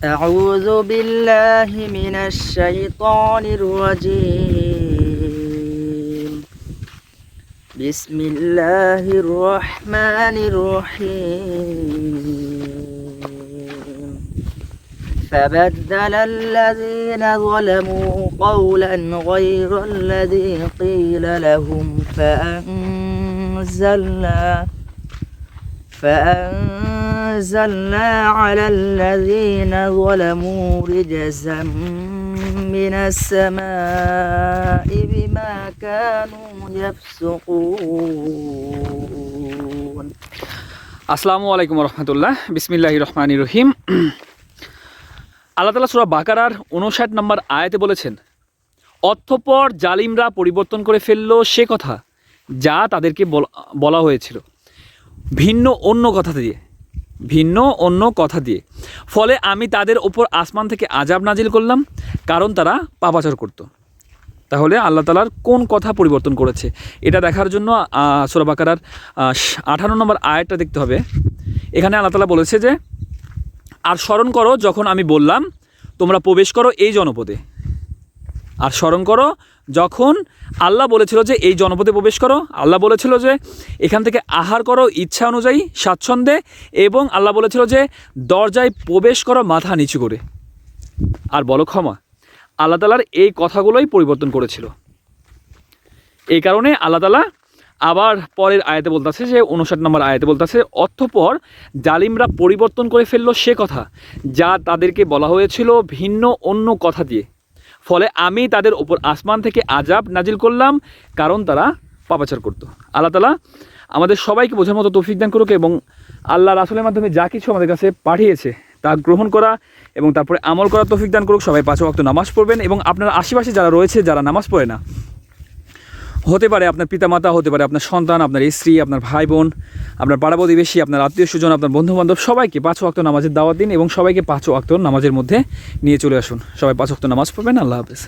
أعوذ بالله من الشيطان الرجيم بسم الله الرحمن الرحيم فبدل الذين ظلموا قولا غير الذي قيل لهم فأنزلنا على الذين ظلموا رجزا من السماء بما كانوا يفسقون আসসালামু আলাইকুম রহমতুল্লাহ। বিসমিল্লাহির রহমানির রহিম। আল্লাহ তাআলা সূরা বাকারার 59 নম্বর আয়াতে বলেছেন, অতঃপর জালিমরা পরিবর্তন করে ফেললো সে কথা যা তাদেরকে বলা হয়েছিল ভিন্ন অন্য কথা দিয়ে, ফলে আমি তাদের ওপর আসমান থেকে আযাব নাজিল করলাম, কারণ তারা পাপাচার করত। তাহলে আল্লাহ তাআলার কোন কথা পরিবর্তন করেছে এটা দেখার জন্য সূরা বাকারার 58 নম্বর আয়াতটা দেখতে হবে। এখানে আল্লাহ তাআলা বলেছে যে, আর স্মরণ করো যখন আমি বললাম তোমরা প্রবেশ করো এই জনপদে। আর স্মরণ করো যখন আল্লাহ বলেছিল যে এই জনপদে প্রবেশ করো, আল্লাহ বলেছিল যে এখান থেকে আহার করো ইচ্ছা অনুযায়ী স্বাচ্ছন্দ্যে, এবং আল্লাহ বলেছিল যে দরজায় প্রবেশ করো মাথা নিচু করে, আর বলো ক্ষমা। আল্লাহ তাআলার এই কথাগুলোই পরিবর্তন করেছিল। এই কারণে আল্লাহ তাআলা আবার পরের আয়াতে বলতেছে যে 59 নম্বর আয়াতে বলতেছে, অতঃপর জালিমরা পরিবর্তন করে ফেললো সে কথা যা তাদেরকে বলা হয়েছিল ভিন্ন অন্য কথা দিয়ে, ফলে আমি তাদের ওপর আসমান থেকে আযাব নাজিল করলাম, কারণ তারা পাপাচার করত। আল্লাহ তাআলা আমাদের সবাইকে বোঝার মতো তৌফিক দান করুক, এবং আল্লাহ রাসূলের মাধ্যমে যা কিছু আমাদের কাছে পাঠিয়েছে তা গ্রহণ করা এবং তারপরে আমল করার তৌফিক দান করুক। সবাই 5 ওয়াক্ত নামাজ পড়বেন, এবং আপনার আশেপাশে যারা রয়েছে যারা নামাজ পড়ে না, হতে পারে আপনার পিতামাতা, হতে পারে আপনার সন্তান, আপনার স্ত্রী, আপনার ভাই বোন, আপনার পাড়া প্রতিবেশী, আপনার আত্মীয় স্বজন, আপনার বন্ধুবান্ধব, সবাইকে 5 ওয়াক্ত নামাজের দাওয়াত দিন এবং সবাইকে 5 ওয়াক্ত নামাজের মধ্যে নিয়ে চলে আসুন। সবাই 5 ওয়াক্ত নামাজ পড়বেন। আল্লাহ হাফেজ।